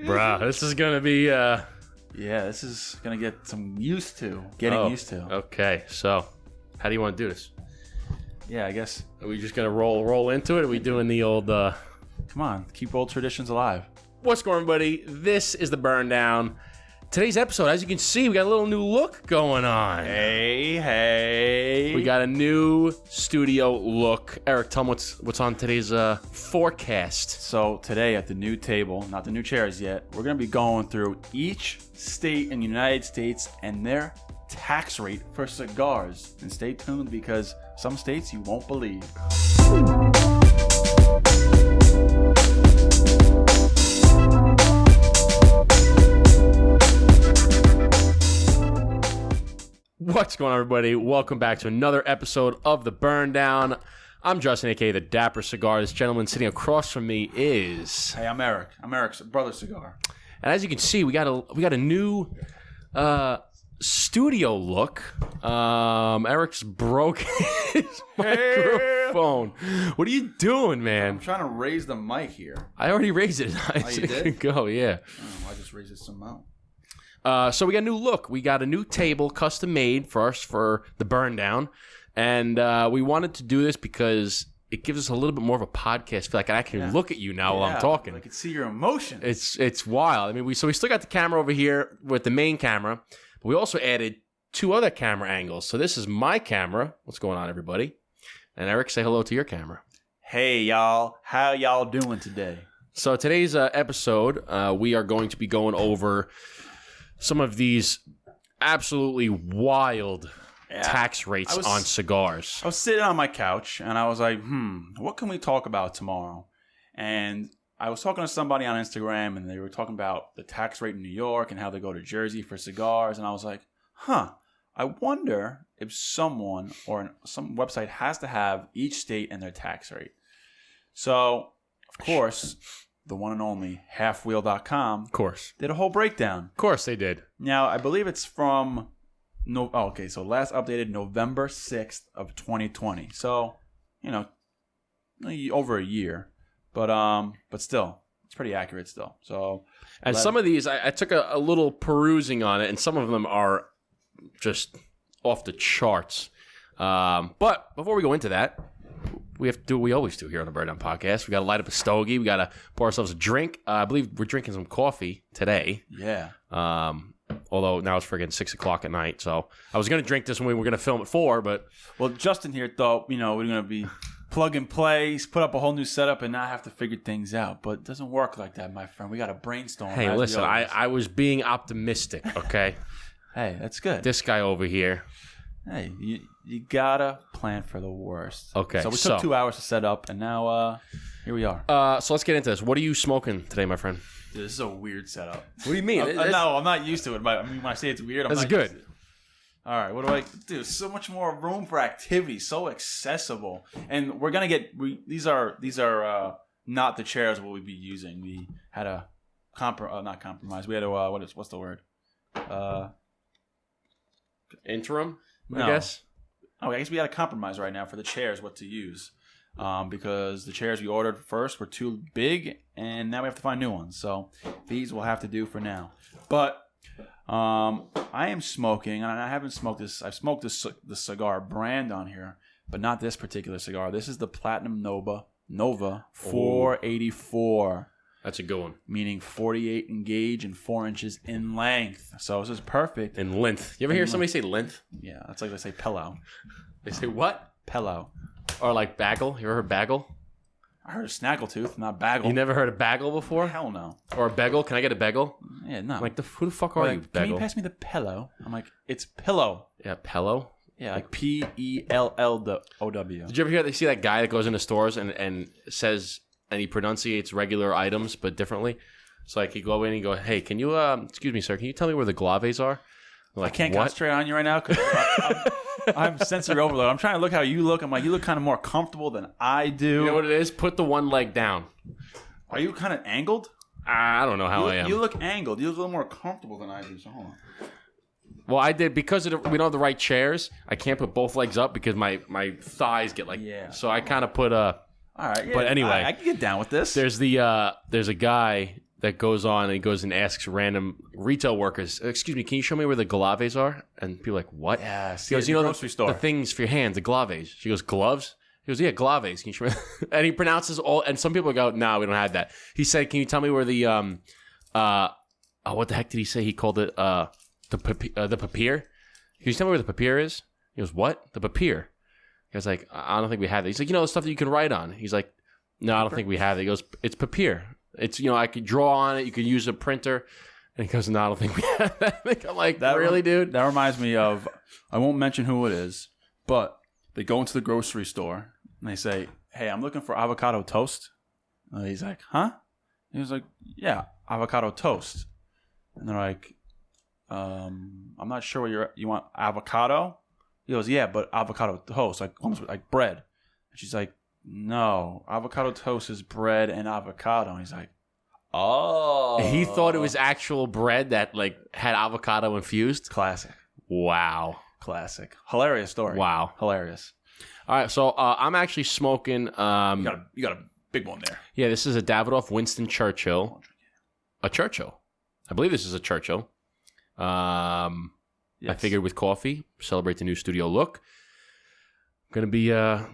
Bruh, this is going to be... Yeah, this is going to get some used to. Used to. Okay, so how do you want to do this? Yeah, I guess. Are we just going to roll into it? Are we doing the old... Come on, keep old traditions alive. What's going on, everybody? This is the Burn Down. Today's episode, as you can see, we got a little new look going on. Hey. We got a new studio look. Eric, tell them what's on today's forecast. So today at the new table, not the new chairs yet, we're going to be going through each state in the United States and their tax rate for cigars. And stay tuned because some states you won't believe. What's going on, everybody? Welcome back to another episode of the Burn Down. I'm Justin, aka the Dapper Cigar. This gentleman sitting across from me is... Hey, I'm Eric. I'm Eric's brother Cigar. And as you can see, we got a new studio look. Eric's broke his microphone. What are you doing, man? I'm trying to raise the mic here. I already raised it. You did? Go, yeah. Oh, I just raised it some amount. So we got a new look. We got a new table custom made for us for the Burn Down. And we wanted to do this because it gives us a little bit more of a podcast feel. Like I can look at you now while I'm talking. I can see your emotion. It's wild. I mean, we still got the camera over here with the main camera, but we also added two other camera angles. So this is my camera. What's going on, everybody? And Eric, say hello to your camera. Hey, y'all. How y'all doing today? So today's episode, we are going to be going over some of these absolutely wild tax rates on cigars. I was sitting on my couch and I was like, what can we talk about tomorrow? And I was talking to somebody on Instagram and they were talking about the tax rate in New York and how they go to Jersey for cigars. And I was like, I wonder if someone or some website has to have each state and their tax rate. So, of course, the one and only halfwheel.com Of course. did a whole breakdown. Of course they did. Now, I believe it's from so last updated November 6th of 2020. So, over a year. But still, it's pretty accurate still. So, and some of these, I took a little perusing on it, and some of them are just off the charts. But before we go into that, we have to do what we always do here on the Burn Down Podcast. We got to light up a stogie. We got to pour ourselves a drink. I believe we're drinking some coffee today. Yeah. Although now it's friggin' 6 o'clock at night. So I was going to drink this when we were going to film at 4, but... Well, Justin here thought, we're going to be plug and play, put up a whole new setup, and not have to figure things out. But it doesn't work like that, my friend. We got to brainstorm. Hey, listen, I was being optimistic, okay? Hey, that's good. This guy over here... Hey, you gotta plan for the worst. Okay, so we took 2 hours to set up, and now here we are. So let's get into this. What are you smoking today, my friend? Dude, this is a weird setup. What do you mean? No, I'm not used to it. But when I say it's weird, I'm not good. Used to it. All right, what do I do? So much more room for activity, so accessible, and we're gonna get. These are not the chairs we'll be using. We had a not compromise. We had a what's the word? Interim. No. I guess we had a compromise right now for the chairs, what to use. Because the chairs we ordered first were too big, and now we have to find new ones. So these will have to do for now. But I am smoking, and I haven't smoked this. I've smoked the cigar brand on here, but not this particular cigar. This is the Platinum Nova 484. That's a good one. Meaning 48 in gauge and 4 inches in length. So this is perfect. In length. You ever hear somebody say length? Yeah, that's like they say pillow. They say what? Pillow. Or like bagel. You ever heard bagel? I heard a snaggletooth, not bagel. You never heard a bagel before? Hell no. Or a bagel? Can I get a bagel? Yeah, no. I'm like, who the fuck are you, bagel? Can you pass me the pillow? I'm like, it's pillow. Yeah, pillow? Yeah, like P-E-L-L-O-W. Did you ever hear they see that guy that goes into stores and says... and he pronunciates regular items, but differently. So, like, he go in and go, hey, can you, excuse me, sir, can you tell me where the glaves are? Like, I can't concentrate on you right now because I'm sensory overload. I'm trying to look how you look. I'm like, you look kind of more comfortable than I do. You know what it is? Put the one leg down. Are you kind of angled? I don't know how I am. You look angled. You look a little more comfortable than I do, so hold on. Well, I did because we don't have the right chairs. I can't put both legs up because my thighs get like. Yeah. So I kind of put a. All right. Yeah, but anyway, I can get down with this. There's a guy that goes on and he goes and asks random retail workers, "Excuse me, can you show me where the glaves are?" And people are like, "What?" Yes. He goes, "You know grocery store. the things for your hands, the glaves." She goes, "Gloves?" He goes, "Yeah, glaves. Can you show me?" And he pronounces all. And some people go, "No, we don't have that." He said, "Can you tell me where the what the heck did he say? He called it the papier. Can you tell me where the papier is?" He goes, "What? The papier?" He was like, "I don't think we have it." He's like, "You know the stuff that you can write on?" He's like, "No, I don't think we have it." He goes, "It's papier. It's, I could draw on it. You could use a printer." And he goes, "No, I don't think we have that." I'm like, really, dude? That reminds me of, I won't mention who it is, but they go into the grocery store and they say, "Hey, I'm looking for avocado toast." And he's like, "Huh?" He was like, "Yeah, avocado toast." And they're like, "I'm not sure what you want, avocado?" He goes, "Yeah, but avocado toast, like almost like bread." And she's like, "No, avocado toast is bread and avocado." And he's like, "Oh." He thought it was actual bread that like had avocado infused. Classic. Wow. Classic. Hilarious story. Wow. Hilarious. All right, so I'm actually smoking. You got a big one there. Yeah, this is a Davidoff Winston Churchill. A Churchill. I believe this is a Churchill. Yes. I figured with coffee, celebrate the new studio look. Going to be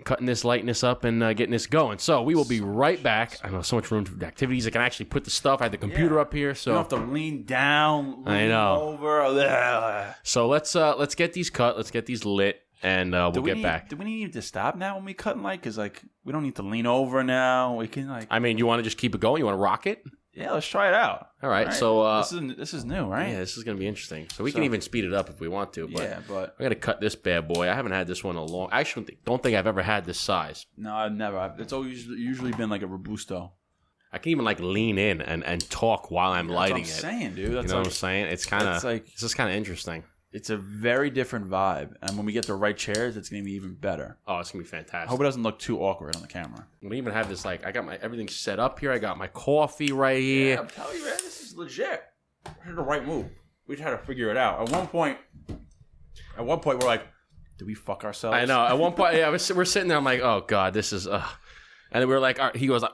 cutting this, lighting this up, and getting this going. So we will be right back. I know so much room for activities. I can actually put the stuff. I have the computer up here, so you don't have to lean down, lean over. So let's get these cut. Let's get these lit, and we'll get back. Do we need to stop now when we cut and light? Because like we don't need to lean over now. We can like. I mean, you want to just keep it going? You want to rock it? Yeah, let's try it out. All right. So this is new, right? Yeah, this is going to be interesting. So we can even speed it up if we want to. But yeah, but I got to cut this bad boy. I haven't had this one in a long. I actually don't think I've ever had this size. No, I've never. It's always usually been like a Robusto. I can even like lean in and talk while I'm lighting That's it. what I'm saying, dude. That's You know what I'm saying? It's kind of like this is kind of interesting. It's a very different vibe, and when we get the right chairs, it's gonna be even better. Oh, it's gonna be fantastic. I hope it doesn't look too awkward on the camera. We even have this like I got my everything set up here. I got my coffee right here. Yeah, I'm telling you, man, this is legit. We're the right move. We just had to figure it out. At one point, we're like, "Did we fuck ourselves?" I know. At one point, yeah, we're sitting there. I'm like, "Oh God, this is." And then we're like, he goes,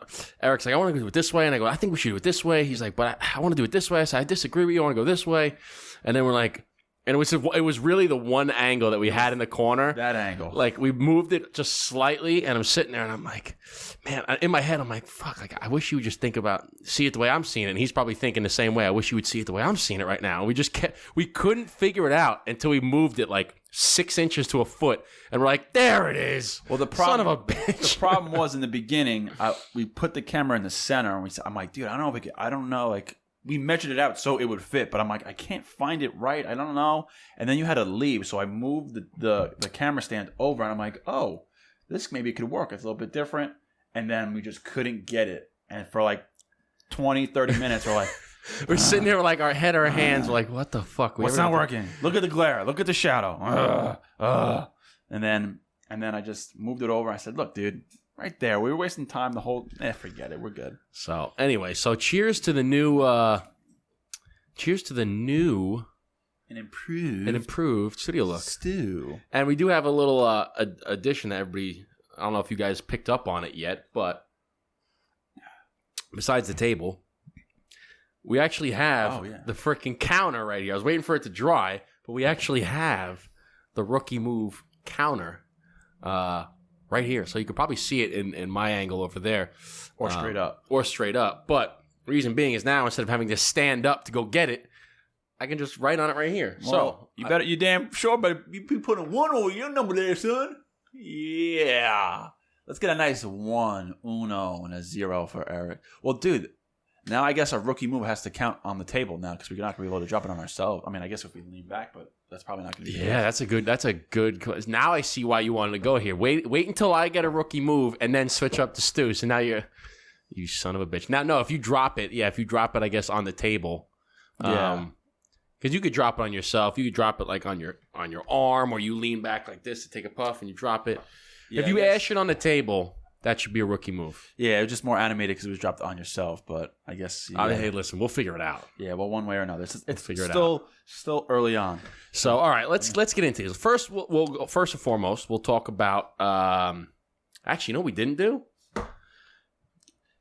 Eric's like, "I want to do it this way," and I go, "I think we should do it this way." He's like, "But I want to do it this way." I said, "I disagree with you. I want to go this way," and then we're like. And it was really the one angle that we had in the corner. That angle. Like, we moved it just slightly, and I'm sitting there, and I'm like, man, in my head, I'm like, fuck, like, I wish you would just see it the way I'm seeing it. And he's probably thinking the same way. I wish you would see it the way I'm seeing it right now. And we couldn't figure it out until we moved it like 6 inches to a foot. And we're like, there it is. Well, Son of a bitch. The problem was in the beginning, we put the camera in the center, and I'm like, dude, I don't know, like, we measured it out so it would fit, but I'm like, I can't find it right. I don't know. And then you had to leave, so I moved the camera stand over, and I'm like, oh, this maybe could work. It's a little bit different. And then we just couldn't get it. And for like 20, 30 minutes, we're like... we're sitting there with like our head, our hands, we're like, what the fuck? What's not working? Look at the glare. Look at the shadow. And then I just moved it over. I said, look, dude... Right there. We were wasting time the whole... forget it. We're good. So, anyway. So, cheers to the new... An improved studio look. Stew. And we do have a little addition that everybody... I don't know if you guys picked up on it yet, but... Besides the table, we actually have the freaking counter right here. I was waiting for it to dry, but we actually have the Rookie Move counter... right here. So you could probably see it in my angle over there. Or straight up. But reason being is now instead of having to stand up to go get it, I can just write on it right here. Well, so you damn sure better be putting 1 over your number there, son. Yeah. Let's get a nice 1, uno, and a 0 for Eric. Well, dude, now I guess our Rookie Move has to count on the table now because we're not going to be able to drop it on ourselves. I mean, I guess if we lean back, but that's probably not going to be Yeah, that's a good. Now I see why you wanted to go here. Wait until I get a Rookie Move and then switch up to Stu. So now you son of a bitch. Now, no, if you drop it, I guess, on the table. Yeah. Because you could drop it on yourself. You could drop it like on your arm, or you lean back like this to take a puff and you drop it. Yeah, if you ash it on the table, that should be a Rookie Move. Yeah, it was just more animated because it was dropped on yourself. But I guess. Yeah. Hey, listen, we'll figure it out. Yeah, well, one way or another, it's figure it still early on. So, all right, let's get into this. First, we'll first and foremost, we'll talk about. Actually, you know what we didn't do?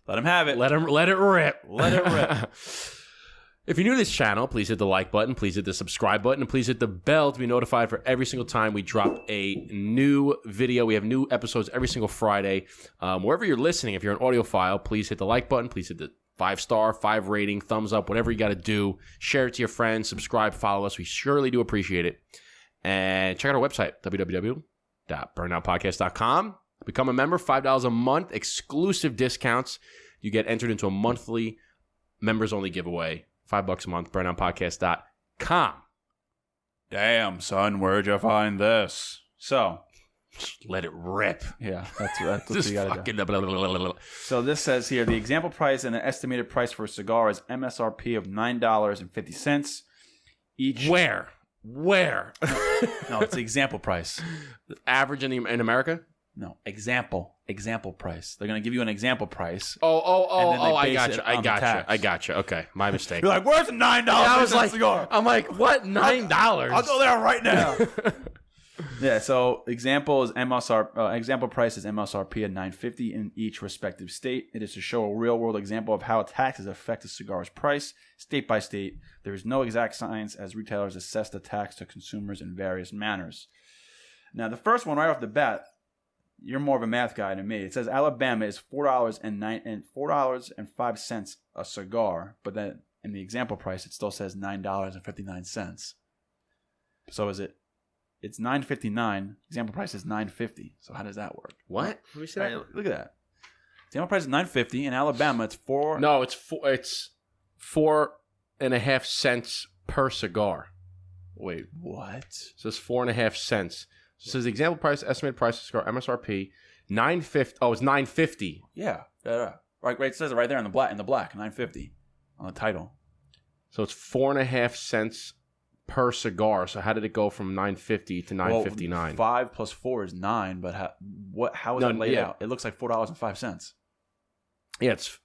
Let him have it. Let it rip. Let it rip. If you're new to this channel, please hit the like button, please hit the subscribe button, and please hit the bell to be notified for every single time we drop a new video. We have new episodes every single Friday. Wherever you're listening, if you're an audiophile, please hit the like button, please hit the 5-star, 5 rating, thumbs up, whatever you got to do. Share it to your friends, subscribe, follow us. We surely do appreciate it. And check out our website, www.burndownpodcast.com. Become a member, $5 a month, exclusive discounts. You get entered into a monthly members-only giveaway. $5 a month, burndownpodcast.com. Damn, son, where'd you find this? So, just let it rip. Yeah, that's what Just you gotta do. blah, blah, blah, blah, blah. So this says here, the example price and the estimated price for a cigar is MSRP of $9.50 each. Where? No, it's the example price. Average in America? No, example price. They're gonna give you an example price. I got you. Okay, my mistake. You're like, where's the $9 cigar? I'm like, what? $9? I'll go there right now. Yeah. So example price is MSRP at $9.50 in each respective state. It is to show a real world example of how taxes affect a cigar's price state by state. There is no exact science as retailers assess the tax to consumers in various manners. Now, the first one right off the bat. You're more of a math guy than me. It says Alabama is $4.05 a cigar, but then in the example price, it still says $9.59. So is it? It's $9.59. Example price is $9.50. So how does that work? What? Let me see that. Right, look at that. Example price is $9.50. In Alabama, it's $4. No, it's 4.5 cents per cigar. Wait, what? It says 4.5 cents. So it says the example price, estimated price of cigar, MSRP, $9.50. Oh, it's $9.50. Yeah. Right. It says it right there in the black. $9.50 on the title. So it's 4.5 cents per cigar. So how did it go from $9.50 to $9.59? Well, 5 plus 4 is 9. But how is that laid out? It looks like $4.05. Yeah, it's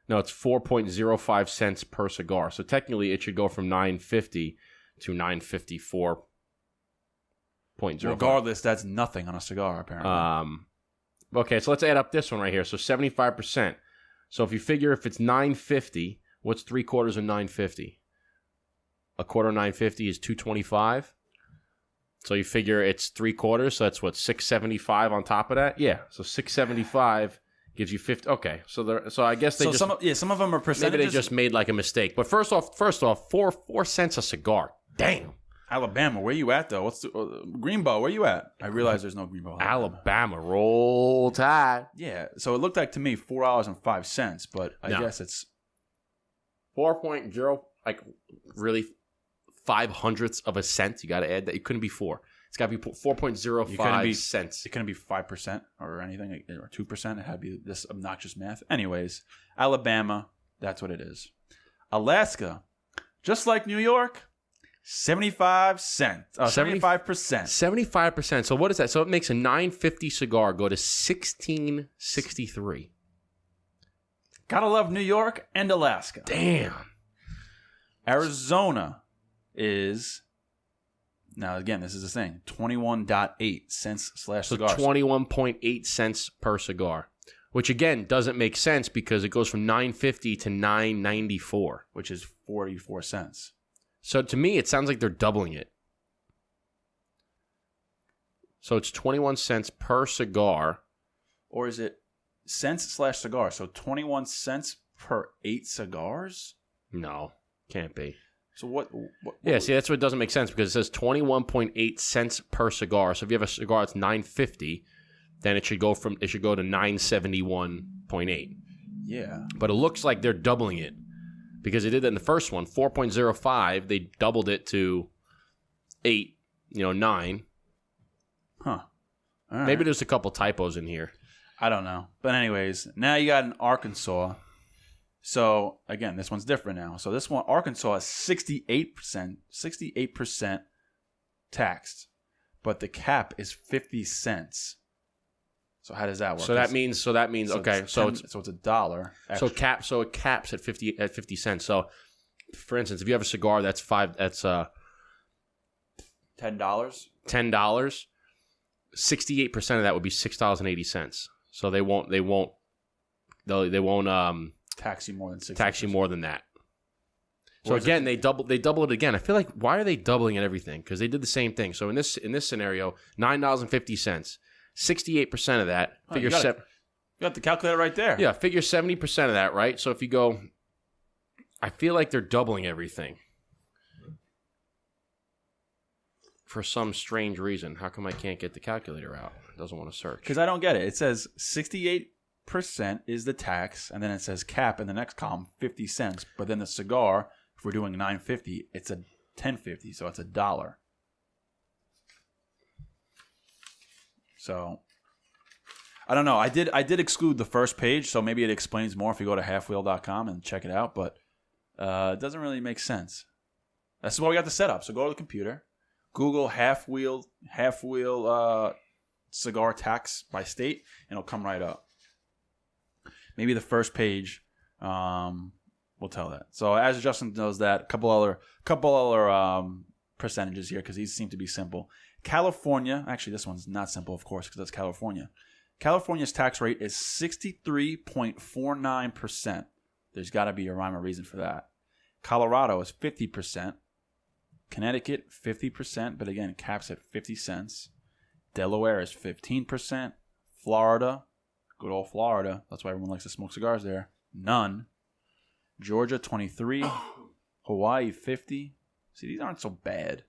4.05 cents per cigar. So technically, it should go from $9.50 to $9.54. Regardless, that's nothing on a cigar, apparently. Okay, so let's add up this one right here. So 75%. So if you figure if it's $9.50, what's 3/4 of $9.50? A quarter of $9.50 is $2.25. So you figure it's 3/4, so that's what, $6.75 on top of that? Yeah, so $6.75 gives you 50. Okay, so I guess they some of them are percentages. Maybe they just made like a mistake. But first off, 4 cents a cigar. Damn. Alabama, where you at though? What's the Greenbow? Where you at? I realize there's no Greenbow. Alabama, roll tide. Yeah, so it looked like to me $4.05, but I guess it's 4.0, like really 0.05 of a cent. You got to add that. It couldn't be 4. It's got to be 4.05 cents. It couldn't be 5% or anything, or 2%. It had to be this obnoxious math. Anyways, Alabama, that's what it is. Alaska, just like New York. 75 cents. 75%. 75%. So what is that? So it makes a $9.50 cigar go to $16.63. Gotta love New York and Alaska. Damn. Arizona is, now again, this is the thing, 21.8 cents / cigar. So 21.8 cents per cigar, which again doesn't make sense because it goes from $9.50 to $9.94, which is 44 cents. So to me, it sounds like they're doubling it. So it's 21 cents per cigar. Or is it cents / cigar? So 21 cents per 8 cigars? No, can't be. So what yeah, see, that's what doesn't make sense because it says 21.8 cents per cigar. So if you have a cigar that's $9.50, then it should go to $9.71.8. Yeah. But it looks like they're doubling it. Because they did that in the first one, 4.05, they doubled it to 8, 9. Huh. All right. Maybe there's a couple typos in here. I don't know. But anyways, now you got an Arkansas. So, again, this one's different now. So this one, Arkansas is 68% taxed. But the cap is 50 cents. So how does that work? So that means okay. It's $1 extra. So it caps at 50 cents. So for instance, if you have a cigar that's $10. $10. 68% of that would be $6.80. So they won't They won't tax you more than 60%. tax you more than that. So again, they double it again. I feel like, why are they doubling at everything? Because they did the same thing. So in this scenario, $9.50, 68% of that. You got the calculator right there. Yeah, figure 70% of that, right? So if you go, I feel like they're doubling everything for some strange reason. How come I can't get the calculator out? It doesn't want to search. Because I don't get it. It says 68% is the tax, and then it says cap in the next column, 50 cents. But then the cigar, if we're doing $9.50, it's a $10.50, so it's $1. So I don't know. I did exclude the first page, so maybe it explains more if you go to halfwheel.com and check it out, but it doesn't really make sense. That's why we got the setup. So go to the computer, Google half wheel cigar tax by state, and it'll come right up. Maybe the first page will tell that. So as Justin knows that, a couple other percentages here because these seem to be simple. California, actually this one's not simple, of course, because that's California. California's tax rate is 63.49%. There's got to be a rhyme or reason for that. Colorado is 50%. Connecticut, 50%, but again, caps at 50 cents. Delaware is 15%. Florida, good old Florida. That's why everyone likes to smoke cigars there. None. Georgia, 23. Hawaii, 50. See, these aren't so bad.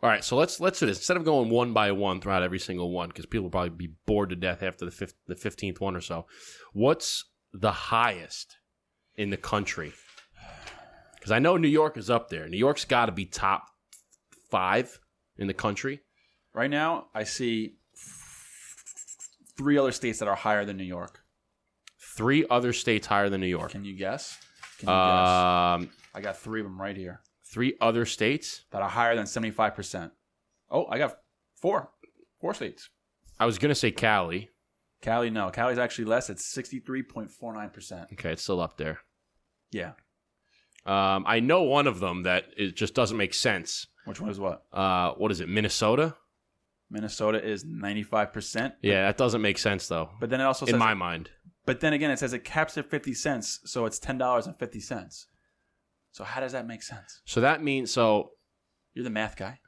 All right, so let's do this. Instead of going one by one throughout every single one, because people will probably be bored to death after the 15th one or so. What's the highest in the country? Because I know New York is up there. New York's got to be top 5 in the country. Right now, I see 3 other states that are higher than New York. 3 other states higher than New York. Can you guess? I got 3 of them right here. 3 other states that are higher than 75%. Oh, I got 4 states. I was going to say Cali. Cali, no. Cali's actually less. It's 63.49%. Okay, it's still up there. Yeah. I know one of them that it just doesn't make sense. Which one is what? What is it, Minnesota? Minnesota is 95%. Yeah, that doesn't make sense, though. But then it also says... in my mind. But then again, it says it caps at 50 cents, so it's $10.50. So how does that make sense? So that means... You're the math guy.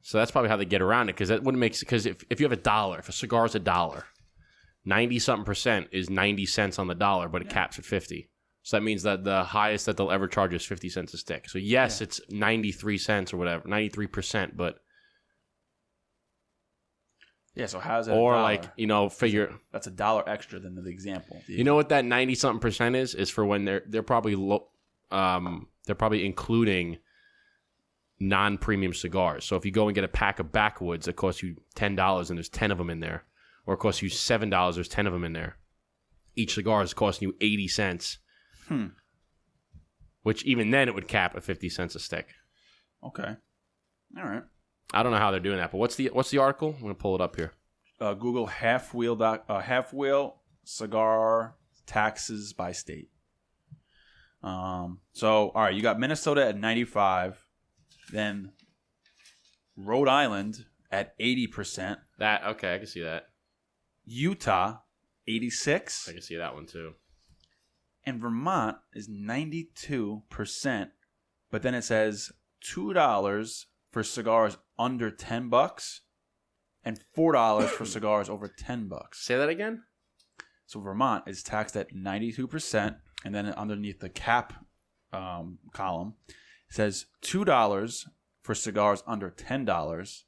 So that's probably how they get around it, because that wouldn't make sense. Because if you have $1, if a cigar is $1, 90-something% is 90 cents on the dollar, but it caps at 50. So that means that the highest that they'll ever charge is 50 cents a stick. So yes, it's 93 cents or whatever, 93%, but... Yeah, so how's that or $1? like, figure... That's $1 extra than the example. You know what that 90-something% is? Is for when they're probably they're probably including non-premium cigars. So if you go and get a pack of backwoods that costs you $10 and there's 10 of them in there, or it costs you $7, there's 10 of them in there. Each cigar is costing you 80 cents. Which even then it would cap at 50 cents a stick. Okay. All right. I don't know how they're doing that, but what's the article? I'm going to pull it up here. Google half wheel cigar taxes by state. All right, you got Minnesota at 95, then Rhode Island at 80%. Okay, I can see that. Utah, 86. I can see that one too. And Vermont is 92%, but then it says $2 for cigars under $10 and $4 for cigars over $10. Say that again? So Vermont is taxed at 92%, and then underneath the cap column, it says $2 for cigars under $10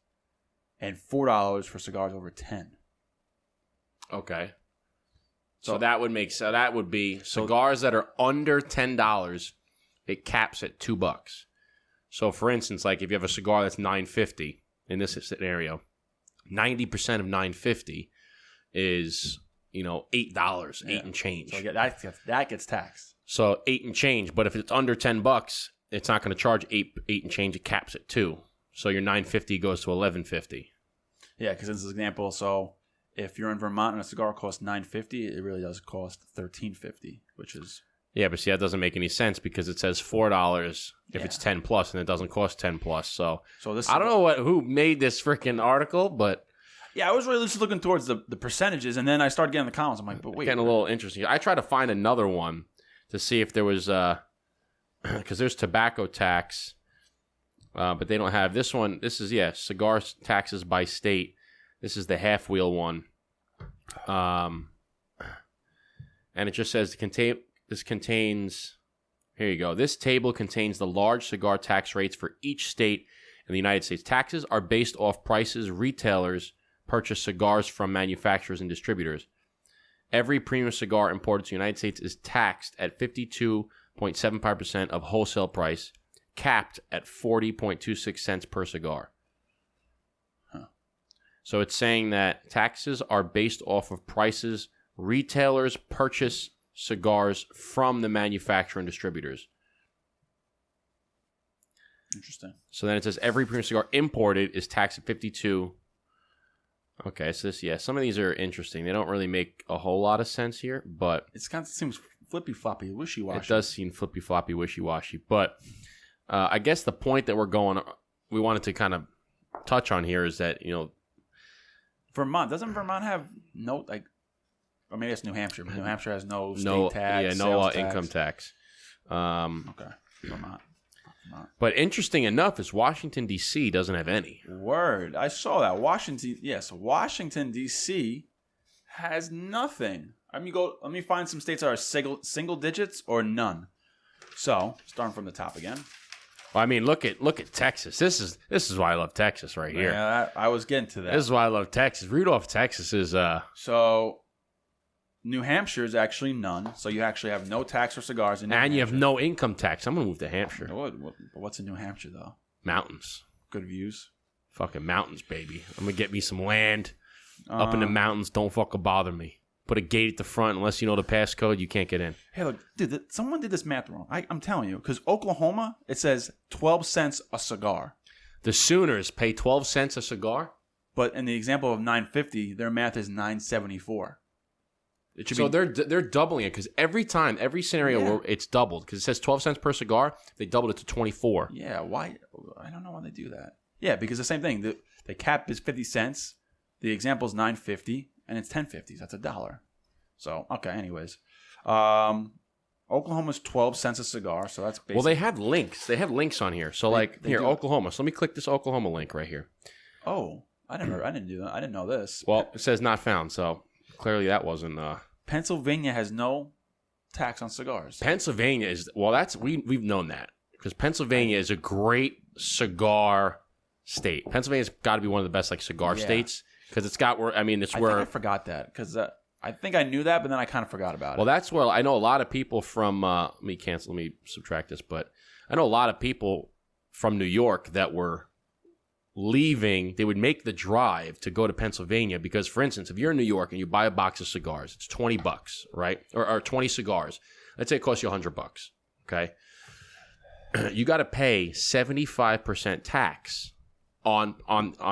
and $4 for cigars over $10. Okay. So that would be cigars that are under $10, it caps at $2. So for instance, like if you have a cigar that's $9.50 in this scenario, 90% of $9.50 is, $8, 8 and change. So that gets taxed. So 8 and change, but if it's under $10, it's not going to charge 8 and change, it caps at 2. So your $9.50 goes to $11.50. Yeah, because in this example, so if you're in Vermont and a cigar costs $9.50, it really does cost $13.50, which is... Yeah, but see, that doesn't make any sense because it says $4 if it's 10 plus, and it doesn't cost 10 plus. So this I don't know who made this freaking article, but Yeah, I was really just looking towards the percentages, and then I started getting the comments. I'm like, but wait. Getting a little interesting. I tried to find another one to see if there was, because there's tobacco tax, but they don't have this one. This is, cigar taxes by state. This is the half wheel one. And it just says this contains, here you go. This table contains the large cigar tax rates for each state in the United States. Taxes are based off prices retailers purchase cigars from manufacturers and distributors. Every premium cigar imported to the United States is taxed at 52.75% of wholesale price, capped at 40.26 cents per cigar. So it's saying that taxes are based off of prices retailers purchase cigars from the manufacturer and distributors. Interesting. So then it says every premium cigar imported is taxed at 52. Okay, so this, some of these are interesting. They don't really make a whole lot of sense here, but it kind of seems flippy-floppy, wishy-washy. It does seem flippy-floppy, wishy-washy. But I guess the point that we wanted to kind of touch on here is that, Vermont, doesn't Vermont have no, like, or maybe it's New Hampshire, but New Hampshire has no state tax, no tax. income tax. Okay, Vermont. But interesting enough is Washington, D.C. doesn't have any. Word. I saw that. Washington, D.C. has nothing. Let me find some states that are single digits or none. So, starting from the top again. Well, I mean, look at Texas. This is why I love Texas right here. Yeah, I was getting to that. This is why I love Texas. Rudolph, Texas is So, New Hampshire is actually none. So you actually have no tax for cigars in New Hampshire. And you have no income tax. I'm gonna move to Hampshire. What's in New Hampshire though? Mountains. Good views. Fucking mountains, baby. I'm gonna get me some land up in the mountains. Don't fucking bother me. Put a gate at the front. Unless you know the passcode, you can't get in. Hey, look, dude, someone did this math wrong. I'm telling you, because Oklahoma, it says 12 cents a cigar. The Sooners pay 12 cents a cigar? But in the example of 950, their math is 974. They're doubling it because every scenario where it's doubled, because it says 12 cents per cigar, they doubled it to 24. Yeah, why? I don't know why they do that. Yeah, because the same thing. The cap is 50 cents. The example is 950, and it's 10.50. That's $1. So, okay, anyways. Oklahoma's 12 cents a cigar, so that's basically... Well, they have links. They have links on here. So, here, Oklahoma. So let me click this Oklahoma link right here. Oh, I didn't do that. I didn't know this. Well, it says not found, so clearly that wasn't... Pennsylvania has no tax on cigars. Pennsylvania is... Well, we've known that. Because Pennsylvania is a great cigar state. Pennsylvania's got to be one of the best cigar states. Because it's got where... I mean, it's where... I think I forgot that. Because... I think I knew that, but then I kind of forgot about it. Well, that's where I know a lot of people from. Let me subtract this, but I know a lot of people from New York that were leaving. They would make the drive to go to Pennsylvania because, for instance, if you're in New York and you buy a box of cigars, it's $20, right? Or 20 cigars. Let's say it costs you $100. Okay, you got to pay 75% tax on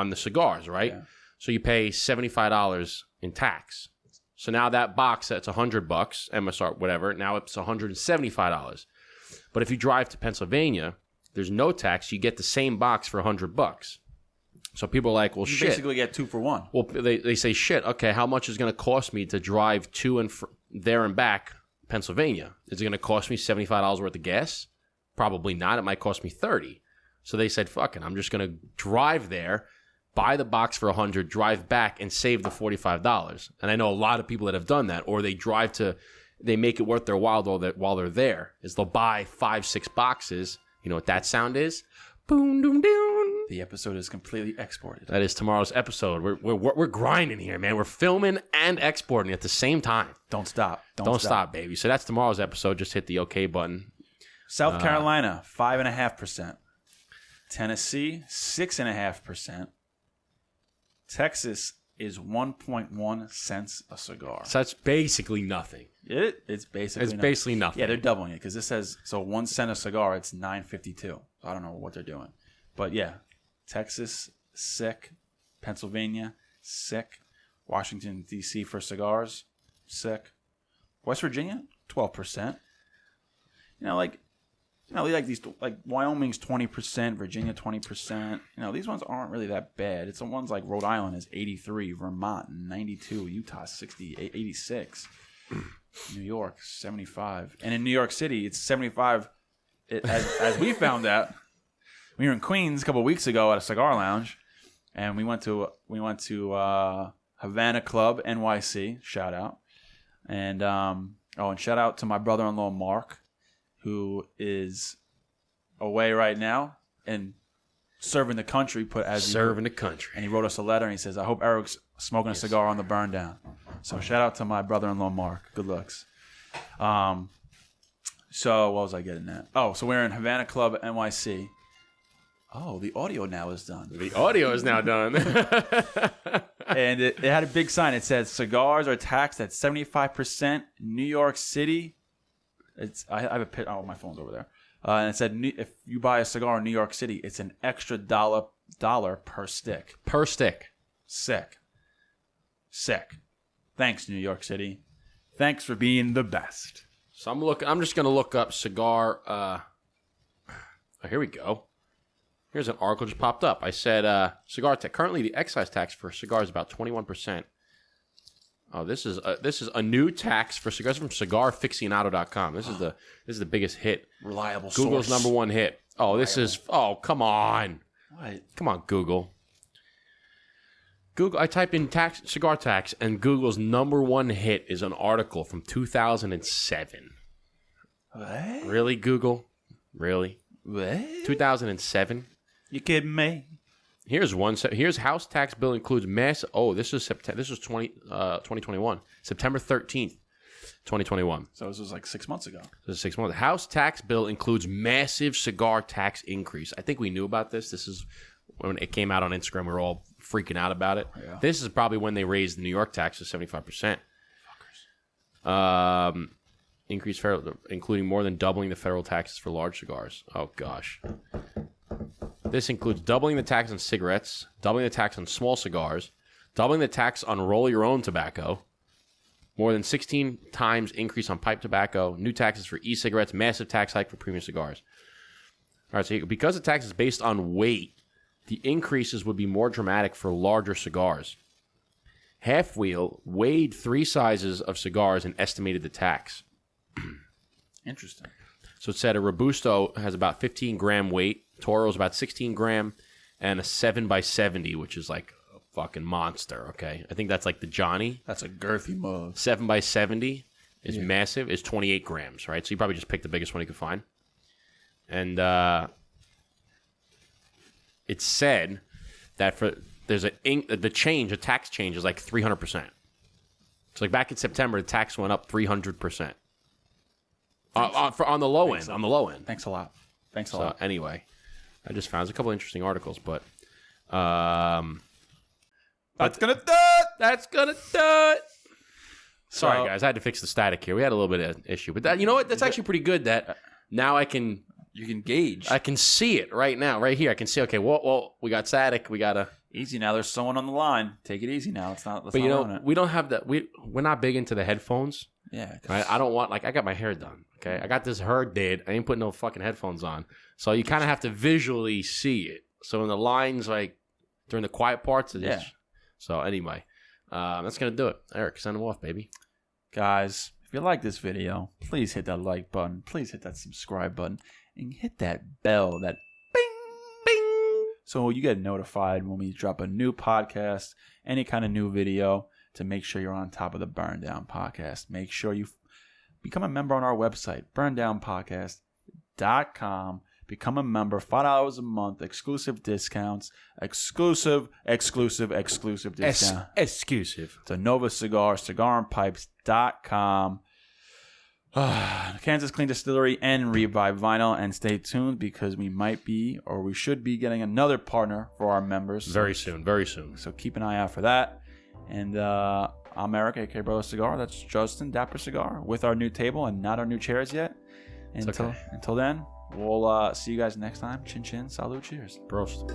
the cigars, right? Yeah. So you pay $75 in tax. So now that box that's $100, MSR, whatever, now it's $175. But if you drive to Pennsylvania, there's no tax. You get the same box for $100. So people are like, well, shit. You basically get 2 for 1. Well, they say, shit, okay, how much is going to cost me to drive to and there and back Pennsylvania? Is it going to cost me $75 worth of gas? Probably not. It might cost me $30. So they said, fuck it, I'm just going to drive there, buy the box for $100, drive back, and save the $45. And I know a lot of people that have done that, or they make it worth their while while they're there, is they'll buy 5-6 boxes. You know what that sound is? Boom, doom, doom. The episode is completely exported. That is tomorrow's episode. We're grinding here, man. We're filming and exporting at the same time. Don't stop. Don't stop, baby. So that's tomorrow's episode. Just hit the OK button. South Carolina, 5.5%. Tennessee, 6.5%. Texas is 1.1 cents a cigar. So that's basically nothing. It's basically nothing. Yeah, they're doubling it because this says 1 cent a cigar. It's $9.52. So I don't know what they're doing, but yeah, Texas sick, Pennsylvania sick, Washington D.C. for cigars sick, West Virginia 12%. like these, like Wyoming's 20%, Virginia 20%. These ones aren't really that bad. It's the ones like Rhode Island is 83, Vermont 92, Utah 60, 86, New York 75, and in New York City it's 75. As we found out, we were in Queens a couple of weeks ago at a cigar lounge, and we went to Havana Club NYC. Shout out, and and shout out to my brother-in-law Mark, who is away right now and serving the country. And he wrote us a letter and he says, "I hope Eric's smoking a cigar on the burn down." So shout out to my brother-in-law Mark. Good looks. So what was I getting at? Oh, so we're in Havana Club NYC. Oh, the audio now is done. The audio is now done. And it had a big sign. It said, "Cigars are taxed at 75%. New York City." I have a pit. Oh, my phone's over there. And it said, if you buy a cigar in New York City, it's an extra dollar per stick. Per stick. Sick. Thanks, New York City. Thanks for being the best. So I'm just gonna look up cigar. Here we go. Here's an article just popped up. I said cigar tax. Currently, the excise tax for cigars is about 21%. Oh, this is a new tax for cigars from CigarFixionado.com. This is the biggest hit. Reliable Google's source. number one hit. Oh, this is. Oh, come on. What? Come on, Google. I type in cigar tax, and Google's number one hit is an article from 2007. What? Really, Google? Really? What? 2007? You kidding me? Here's one. Here's house tax bill includes mass. Oh, this is September. This was 2021. September 13th, 2021. So this was like 6 months ago. This is 6 months. House tax bill includes massive cigar tax increase. I think we knew about this. This is when it came out on Instagram. We were all freaking out about it. Yeah. This is probably when they raised the New York tax to 75%. Fuckers. Increased federal, including more than doubling the federal taxes for large cigars. Oh gosh. This includes doubling the tax on cigarettes, doubling the tax on small cigars, doubling the tax on roll-your-own tobacco, more than 16 times increase on pipe tobacco, new taxes for e-cigarettes, massive tax hike for premium cigars. All right, so because the tax is based on weight, the increases would be more dramatic for larger cigars. Half Wheel weighed 3 sizes of cigars and estimated the tax. Interesting. So it said a Robusto has about 15 gram weight, Toro's about 16 gram, and a 7x70, which is like a fucking monster, okay? I think that's like the Johnny. That's a girthy mug. 7x70 is massive, is 28 grams, right? So you probably just picked the biggest one you could find. And it said that the tax change is like 300%. So like back in September, the tax went up 300%. On the low end. On the low end. Thanks a lot. Anyway, I just found a couple interesting articles, but that's gonna do it. That's gonna do it. Sorry, guys, I had to fix the static here. We had a little bit of an issue, but you know what? That's actually pretty good. That now you can gauge. I can see it right now, right here. I can see. Okay, well, we got static. We gotta easy now. There's someone on the line. Take it easy now. Let's you know, it. we don't have that. We're not big into the headphones. Yeah, right? I don't want I got my hair done. Okay, I got this hair did. I ain't putting no fucking headphones on. So you kind of have to visually see it. So in the lines, like during the quiet parts, So anyway, that's gonna do it. Eric, send them off, baby. Guys, if you like this video, please hit that like button. Please hit that subscribe button and hit that bell, that bing, bing, so you get notified when we drop a new podcast, any kind of new video, to make sure you're on top of the Burn Down Podcast. Make sure you become a member on our website, burndownpodcast.com. Become a member, $5 a month, exclusive discounts, exclusive discount. Exclusive. To Nova Cigar, cigarandpipes.com. Kansas Clean Distillery and Revive Vinyl. And stay tuned because we should be getting another partner for our members. Very soon. So keep an eye out for that. And I'm Eric, a.k.a. Brother Cigar. That's Justin, Dapper Cigar, with our new table and not our new chairs yet. Until then, we'll see you guys next time. Chin chin, salute, cheers. Prost.